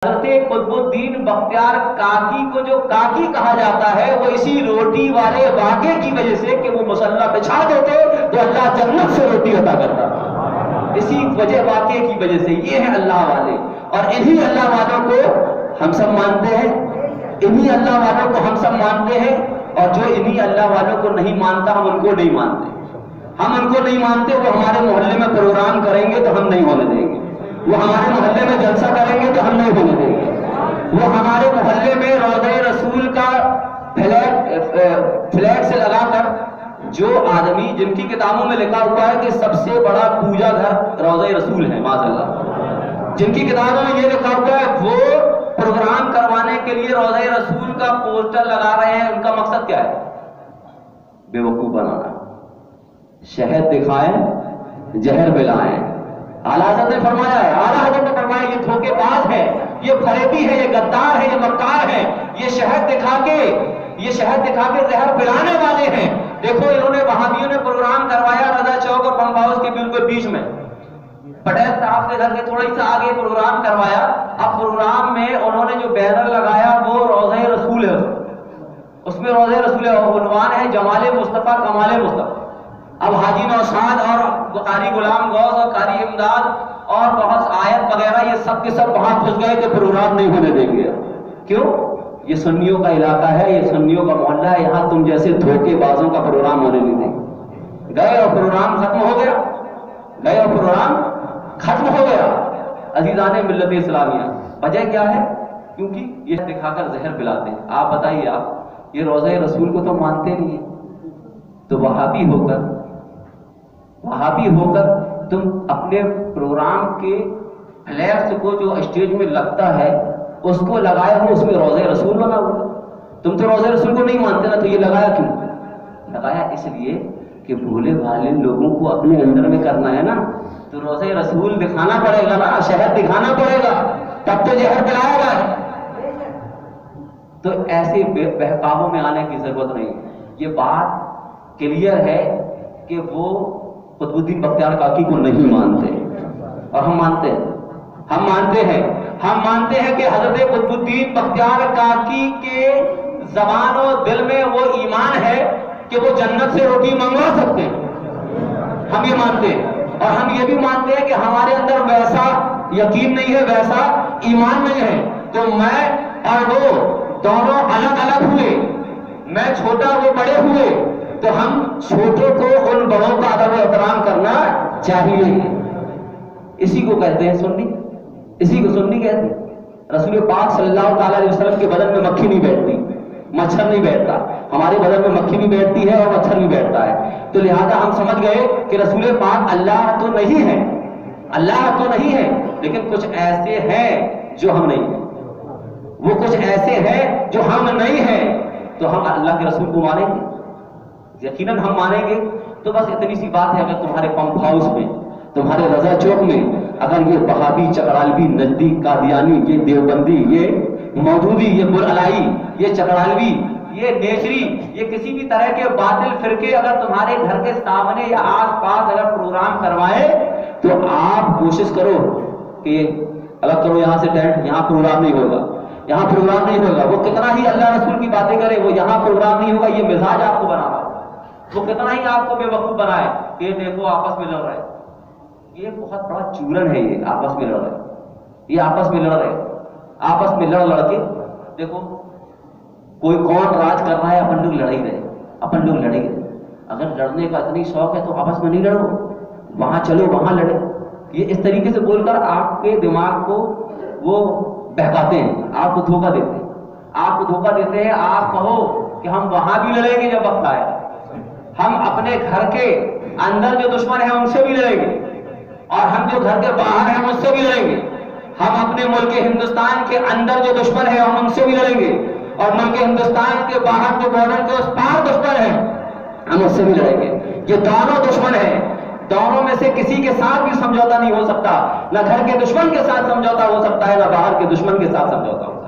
حضرت قطب الدین بختیار کاکی کو جو کاکی کہا جاتا ہے وہ اسی روٹی والے واقعے کی وجہ سے کہ وہ مصلی بچھا دیتے تو اللہ جنت سے روٹی عطا کرتا، اسی وجہ واقعے کی وجہ سے۔ یہ ہے اللہ والے، اور انہی اللہ والوں کو ہم سب مانتے ہیں، انہی اللہ والوں کو ہم سب مانتے ہیں، اور جو انہی اللہ والوں کو نہیں مانتا ہم ان کو نہیں مانتے، ہم ان کو نہیں مانتے۔ وہ ہمارے محلے میں پروگرام کریں گے تو ہم نہیں ہونے دیں گے، وہ ہمارے محلے میں جلسہ کریں گے تو ہم نہیں ہونے دیں گے، وہ ہمارے محلے میں روضہ رسول کا فلیگ سے لگا کر جو آدمی جن کی کتابوں میں لکھا ہوا ہے کہ سب سے بڑا پوجا گھر روضہ رسول ہے، معاذ اللہ، جن کی کتابوں میں یہ لکھا ہوا ہے، وہ پروگرام کروانے کے لیے روضہ رسول کا پوسٹر لگا رہے ہیں۔ ان کا مقصد کیا ہے؟ بے وقوف بنانا، شہد دکھائیں زہر پلائیں۔ اعلیٰ حضرت نے فرمایا ہے، اعلیٰ حضرت نے فرمایا یہ دھوکے باز ہے، یہ فریبی ہے، یہ غدار ہے، یہ مکار ہے، یہ شہد دکھا کے زہر پلانے والے ہیں۔ دیکھو انہوں نے وہابیوں نے پروگرام کروایا رضا چوک اور پمپ ہاؤس کے بالکل بیچ میں، پٹیل صاحب کے گھر کے تھوڑی سا آگے پروگرام کروایا۔ اب پروگرام میں انہوں نے جو بینر لگایا وہ روضہ رسول ہے، اس میں روضہ رسول ہے، عنوان ہے جمال مصطفیٰ کمال مصطفیٰ۔ اب حاجی نوشاد اور قاری غلام غوث اور قاری امداد اور بہت آیت وغیرہ یہ سب کے سب وہاں گھس گئے کہ پروگرام نہیں ہونے دیں گے۔ کیوں؟ یہ سنیوں کا علاقہ ہے، یہ سنیوں کا محلہ ہے، یہاں تم جیسے دھوکے بازوں کا پروگرام ہونے نہیں دیں گے۔ گئے اور پروگرام ختم ہو گیا، گئے اور پروگرام ختم ہو گیا۔ عزیزان ملت اسلامیہ، وجہ کیا ہے؟ کیونکہ یہ دکھا کر زہر پلاتے ہیں۔ آپ بتائیے، آپ یہ روضہ رسول کو تو مانتے نہیں ہیں، تو وہابی ہو کر تم اپنے پروگرام کے فلیکس کو جو اسٹیج میں لگتا ہے اس کو لگائے ہو، اس میں روضہ رسول بنا ہوا۔ تم تو روضہ رسول کو نہیں مانتے نا، تو یہ لگایا کیوں؟ لگایا اس لیے کہ بھولے بھالے لوگوں کو اپنے اندر میں کرنا ہے نا، تو روضہ رسول دکھانا پڑے گا نا، شہد دکھانا پڑے گا، تب تو زہر پلایا گا۔ تو ایسے بہکاووں میں آنے کی ضرورت نہیں۔ یہ بات کلیئر ہے کہ وہ قطب الدین بختیار کاکی کو نہیں مانتے، اور ہم مانتے ہیں کہ حضرت قطب الدین بختیار کاکی کے زبان و دل میں وہ ایمان ہے کہ وہ جنت سے روٹی منگوا سکتے ہیں، ہم یہ مانتے ہیں۔ اور ہم یہ بھی مانتے ہیں کہ ہمارے اندر ویسا یقین نہیں ہے، ویسا ایمان نہیں ہے۔ تو میں اور وہ دونوں الگ الگ ہوئے، میں چھوٹا وہ بڑے ہوئے، تو ہم چھوٹوں کو ان بڑوں کا ادب و احترام کرنا چاہیے۔ اسی کو کہتے ہیں سنی، اسی کو سنی کہتے ہیں۔ رسول پاک صلی اللہ تعالی علیہ وسلم کے بدن میں مکھی نہیں بیٹھتی، مچھر نہیں بیٹھتا، ہمارے بدن میں مکھی بھی بیٹھتی ہے اور مچھر بھی بیٹھتا ہے۔ تو لہذا ہم سمجھ گئے کہ رسول پاک اللہ تو نہیں ہے، اللہ تو نہیں ہے، لیکن کچھ ایسے ہیں جو ہم نہیں ہیں، وہ کچھ ایسے ہیں جو ہم نہیں ہیں، تو ہم اللہ کے رسول کو مانیں گے، یقیناً ہم مانیں گے۔ تو بس اتنی سی بات ہے، اگر تمہارے پمپ ہاؤس میں، تمہارے رضا چوک میں اگر یہ وہابی، چکڑالوی، نجدی، قادیانی، یہ دیوبندی، یہ مودودی، یہ برعلائی، یہ چکڑالوی، یہ نیچری، یہ کسی بھی طرح کے باطل فرقے اگر تمہارے گھر کے سامنے یا آس پاس اگر پروگرام کروائے تو آپ کوشش کرو کہ الگ کرو یہاں سے ٹینٹ، یہاں پروگرام نہیں ہوگا، یہاں پروگرام نہیں ہوگا۔ وہ کتنا ہی اللہ رسول کی باتیں کرے، وہ یہاں پروگرام نہیں ہوگا، یہ مزاج آپ کو بنا رہا ہے، وہ کتنا ہی آپ کو بے وقوف بنائے کہ یہ دیکھو آپس میں لڑ رہے، یہ بہت بڑا چورن ہے، یہ آپس میں لڑ رہے، یہ آپس میں لڑ رہے، آپس میں لڑ کے دیکھو کوئی کون راج کر رہا ہے، اپن لوگ لڑ ہی رہے، اپن لوگ لڑیں گے۔ اگر لڑنے کا اتنی شوق ہے تو آپس میں نہیں لڑو، وہاں چلو وہاں لڑے۔ یہ اس طریقے سے بول کر آپ کے دماغ کو وہ بہکاتے ہیں، آپ کو دھوکہ دیتے ہیں، آپ کو دھوکہ دیتے ہیں۔ آپ کہو کہ ہم وہاں بھی لڑیں گے جب وقت آئے، ہم اپنے گھر کے اندر جو دشمن ہیں ان سے بھی لڑیں گے، اور ہم جو گھر کے باہر ہیں ان سے بھی لڑیں گے۔ ہم اپنے ملک ہندوستان کے اندر جو دشمن ہیں ہم ان سے بھی لڑیں گے، اور ملک ہندوستان کے باہر جو بارڈر کے اس پار دشمن ہیں ہم اس سے بھی لڑیں گے۔ یہ دونوں دشمن ہیں، دونوں میں سے کسی کے ساتھ بھی سمجھوتا نہیں ہو سکتا، نہ گھر کے دشمن کے ساتھ سمجھوتا ہو سکتا ہے، نہ باہر کے دشمن کے ساتھ سمجھوتا ہو